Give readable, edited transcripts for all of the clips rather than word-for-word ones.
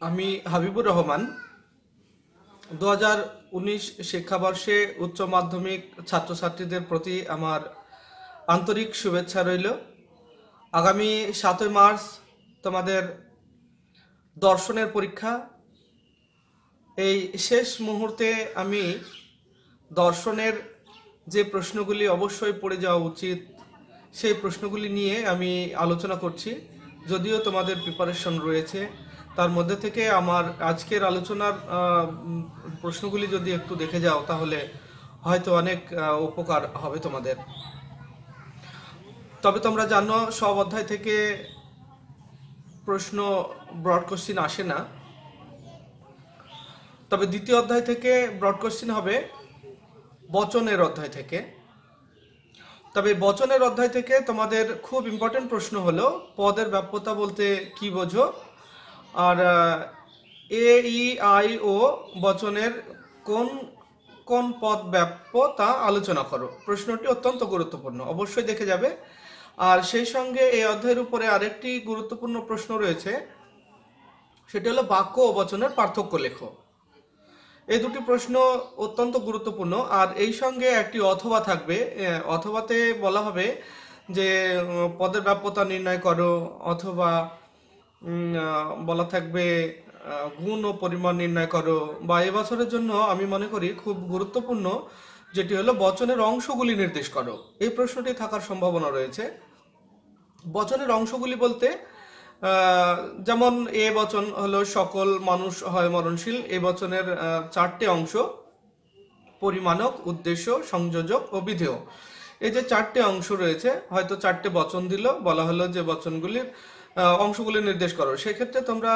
আমি হাবিবুর রহমান 2019 শিক্ষাবর্ষে উচ্চ মাধ্যমিক ছাত্রছাত্রীদের প্রতি আমার আন্তরিক শুভেচ্ছা রইল। আগামী 7ই মার্চ তোমাদের দর্শনের পরীক্ষা। এই শেষ মুহূর্তে আমি দর্শনের যে প্রশ্নগুলি অবশ্যই পড়ে যাওয়া উচিত সেই প্রশ্নগুলি নিয়ে আমি আলোচনা করছি। যদিও তোমাদের প্রিপারেশন রয়েছে, তার মধ্যে থেকে আমার আজকের আলোচনার প্রশ্নগুলি যদি একটু দেখে যাও তাহলে হয়তো অনেক উপকার হবে তোমাদের। তবে তোমরা জানো সব অধ্যায় থেকে প্রশ্ন ব্রড কোশ্চিন আসে না, তবে দ্বিতীয় অধ্যায় থেকে ব্রড কোশ্চিন হবে বচনের অধ্যায় থেকে। তবে বচনের অধ্যায় থেকে তোমাদের খুব ইম্পর্টেন্ট প্রশ্ন হলো পদের ব্যাপ্যতা বলতে কি বোঝো, আর এ ই আই ও বচনের কোন কোন পদ ব্যাপ্য তা আলোচনা করো। প্রশ্নটি অত্যন্ত গুরুত্বপূর্ণ, অবশ্যই দেখে যাবে। আর সেই সঙ্গে এই অধ্যায়ের উপরে আরেকটি গুরুত্বপূর্ণ প্রশ্ন রয়েছে, সেটি হলো বাক্য ও বচনের পার্থক্য লেখো। এই দুটি প্রশ্ন অত্যন্ত গুরুত্বপূর্ণ। আর এই সঙ্গে একটি অথবা থাকবে। অথবাতে বলা হবে যে পদের ব্যাপ্যতা নির্ণয় করো, অথবা বলা থাকবে গুণ ও পরিমাণ নির্ণয় করো। বা এবছরের জন্য আমি মনে করি খুব গুরুত্বপূর্ণ যেটি হলো বচনের অংশগুলি নির্দেশ করো। এই প্রশ্নটি থাকার সম্ভাবনা রয়েছে। বচনের অংশগুলি বলতে যেমন এ বচন হলো সকল মানুষ হয় মরণশীল। এ বচনের 4টে অংশ: পরিমাণক, উদ্দেশ্য, সংযোজক ও বিধেয়। এই যে 4টে অংশ রয়েছে, হয়তো 4টে বচন দিল, বলা হলো যে বচনগুলির অংশগুলি নির্দেশ করো। সেক্ষেত্রে তোমরা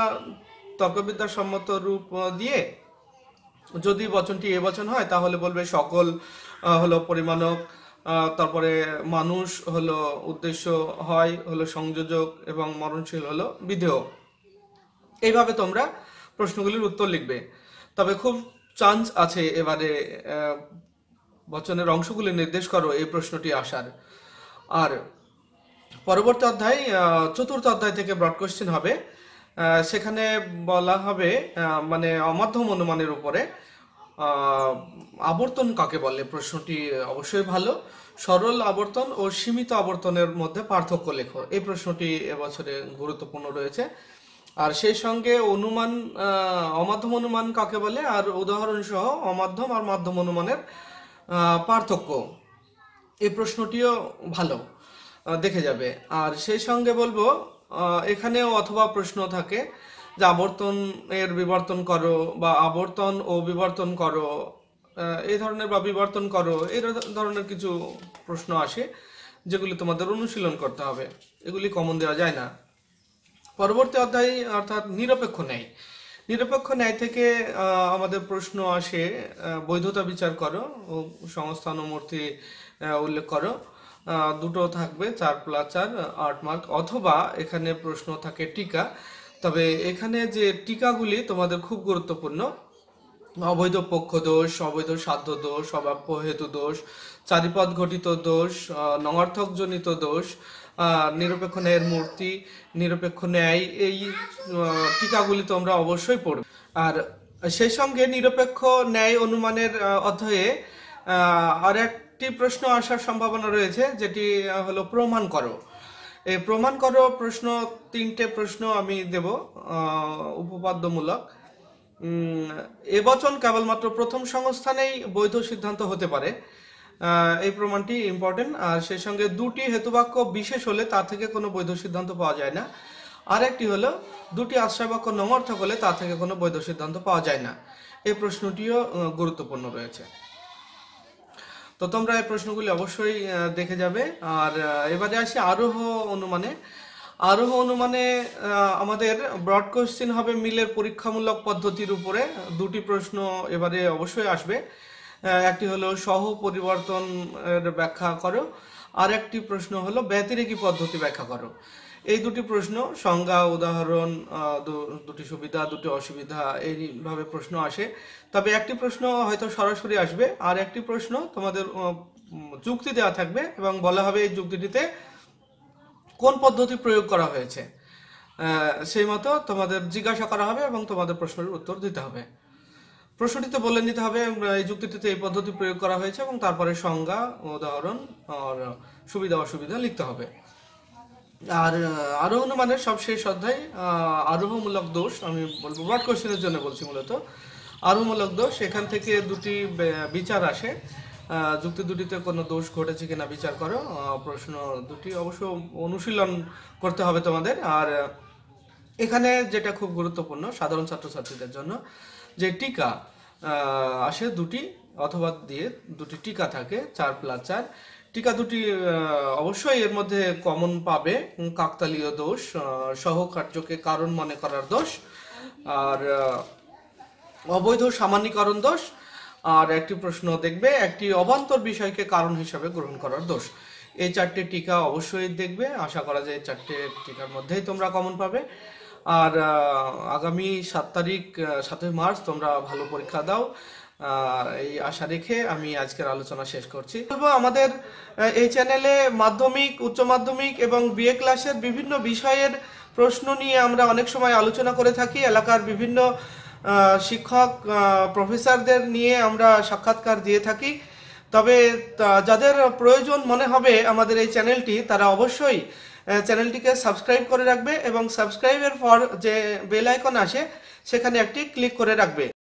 তর্কবিদ্যার সম্মত রূপ দিয়ে যদি বচনটি এ বচন হয় তাহলে বলবে সকল হলো পরিমাণক, তারপরে মানুষ হলো উদ্দেশ্য, হয় হলো সংযোজক এবং মরণশীল হলো বিধেয়। এইভাবে তোমরা প্রশ্নগুলির উত্তর লিখবে। তবে খুব চান্স আছে এবারে বচনের অংশগুলি নির্দেশ করো এই প্রশ্নটি আসার। আর পরবর্তী অধ্যায় চতুর্থ অধ্যায় থেকে ব্রড কোশ্চেন হবে। সেখানে বলা হবে মানে অমাধ্যম অনুমানের উপরে আবর্তন কাকে বলে। প্রশ্নটি অবশ্যই ভালো। সরল আবর্তন ও সীমিত আবর্তনের মধ্যে পার্থক্য লেখো। এই প্রশ্নটি এবছরে গুরুত্বপূর্ণ রয়েছে। আর সেই সঙ্গে অনুমান, অমাধ্যম অনুমান কাকে বলে আর উদাহরণ সহ অমাধ্যম আর মাধ্যম অনুমানের পার্থক্য, এই প্রশ্নটিও ভালো, দেখে যাবে। আর সেই সঙ্গে বলবো এখানেও অথবা প্রশ্ন থাকে যে আবর্তন এর বিবর্তন করো, বা আবর্তন ও বিবর্তন করো, এই ধরনের, বা বিবর্তন করো, এই ধরনের কিছু প্রশ্ন আসে যেগুলি তোমাদের অনুশীলন করতে হবে। এগুলি কমন দেওয়া যায় না। পরবর্তী অধ্যায় অর্থাৎ নিরপেক্ষ ন্যায়। নিরপেক্ষ ন্যায় থেকে আমাদের প্রশ্ন আসে বৈধতা বিচার করো ও সংস্থান ও মূর্তি উল্লেখ করো। দুটো থাকবে, 4+4 8 মার্ক। অথবা এখানে প্রশ্ন থাকে টিকা। তবে এখানে যে টিকাগুলি তোমাদের খুব গুরুত্বপূর্ণ: অবৈধ পক্ষ দোষ, অবৈধ সাধ্য দোষ, অবাপ্য হেতু দোষ, চারিপদ ঘটিত দোষ, নঙার্থক জনিত দোষ, নিরপেক্ষ ন্যায়ের মূর্তি, নিরপেক্ষ ন্যায়, এই টিকাগুলি তোমরা অবশ্যই পড়বে। আর সেই সঙ্গে নিরপেক্ষ ন্যায় অনুমানের অধ্যায়ে আর একটি প্রশ্ন আসার সম্ভাবনা রয়েছে, যেটি হলো প্রমাণ করো। এই প্রমাণ করো প্রশ্ন, 3টে প্রশ্ন আমি দেব উপপাদ্যমূলক। এবচন কেবলমাত্র প্রথম সংস্থানেই বৈধ সিদ্ধান্ত হতে পারে, এই প্রমাণটি ইম্পর্টেন্ট। আর সেই সঙ্গে 2টি হেতুবাক্য বিশেষ হলে তা থেকে কোনো বৈধ সিদ্ধান্ত পাওয়া যায় না। আর একটি হলো 2টি আশ্রয়বাক্য নঙর্থক হলে তা থেকে কোনো বৈধ সিদ্ধান্ত পাওয়া যায় না। এই প্রশ্নটিও গুরুত্বপূর্ণ রয়েছে। তো তোমরা এই প্রশ্নগুলি অবশ্যই দেখে যাবে। আর এবারে আসি আরোহ অনুমানে। আরোহ অনুমানে আমাদের ব্রড কোশ্চেন হবে মিলের পরীক্ষামূলক পদ্ধতির উপরে। 2টি প্রশ্ন এবারে অবশ্যই আসবে। একটি হলো সহ পরিবর্তনের ব্যাখ্যা করো, আর একটি প্রশ্ন হলো ব্যতিরেকী পদ্ধতি ব্যাখ্যা করো। এই 2টি প্রশ্ন সংজ্ঞা, উদাহরণ, 2টি সুবিধা, 2টি অসুবিধা, এইভাবে প্রশ্ন আসে। তবে একটি প্রশ্ন হয়তো সরাসরি আসবে, আর একটি প্রশ্ন তোমাদের যুক্তি দেওয়া থাকবে এবং বলা হবে এই যুক্তিটিতে কোন পদ্ধতি প্রয়োগ করা হয়েছে। সেই মতো তোমাদের জিজ্ঞাসা করা হবে এবং তোমাদের প্রশ্নের উত্তর দিতে হবে। প্রশ্নটিতে বলে নিতে হবে এই যুক্তিটিতে এই পদ্ধতি প্রয়োগ করা হয়েছে এবং তারপরে সংজ্ঞা, উদাহরণ আর সুবিধা অসুবিধা লিখতে হবে। আর আরোহণ মানের সবশেষ অধ্যায় আরোহমূলক দোষ, আমি বলবো ব্রড কোশ্চেনের জন্য বলছি মূলত। আরোহমূলক দোষ, এখান থেকে দুটি বিচার আসে। যুক্তি দুটিতে কোনো দোষ ঘটেছে কিনা বিচার করো। প্রশ্ন দুটি অবশ্য অনুশীলন করতে হবে তোমাদের। আর এখানে যেটা খুব গুরুত্বপূর্ণ সাধারণ ছাত্রছাত্রীদের জন্য, যে টিকা আসে দুটি অথবা দিয়ে দুটি টিকা থাকে 4+4। টিকা দুটি অবশ্যই এর মধ্যে কমন পাবে। কাকতালীয় দোষ, সহকার্যকে কারণ মনে করার দোষ, আর অবৈধ সামান্যীকরণ দোষ, আর একটি প্রশ্ন দেখবে একটি অবান্তর বিষয়কে কারণ হিসাবে গ্রহণ করার দোষ। এই 4টে টিকা অবশ্যই দেখবে। আশা করা যায় 4টে টিকার মধ্যেই তোমরা কমন পাবে। আর আগামী 7 তারিখ 7 মার্চ তোমরা ভালো পরীক্ষা দাও, এই আশা রেখে আমি আজকের আলোচনা শেষ করছি। আমাদের এই চ্যানেলে মাধ্যমিক, উচ্চ মাধ্যমিক এবং বিএ ক্লাসের বিভিন্ন বিষয়ের প্রশ্ন নিয়ে আমরা অনেক সময় আলোচনা করে থাকি। এলাকার বিভিন্ন শিক্ষক, প্রফেসরদের নিয়ে আমরা সাক্ষাৎকার দিয়ে থাকি। তবে যাদের প্রয়োজন মনে হবে আমাদের এই চ্যানেলটি, তারা অবশ্যই চ্যানেলটিকে সাবস্ক্রাইব করে রাখবে এবং সাবস্ক্রাইবের পর যে বেল আইকন আসে সেখানে একটি ক্লিক করে রাখবে।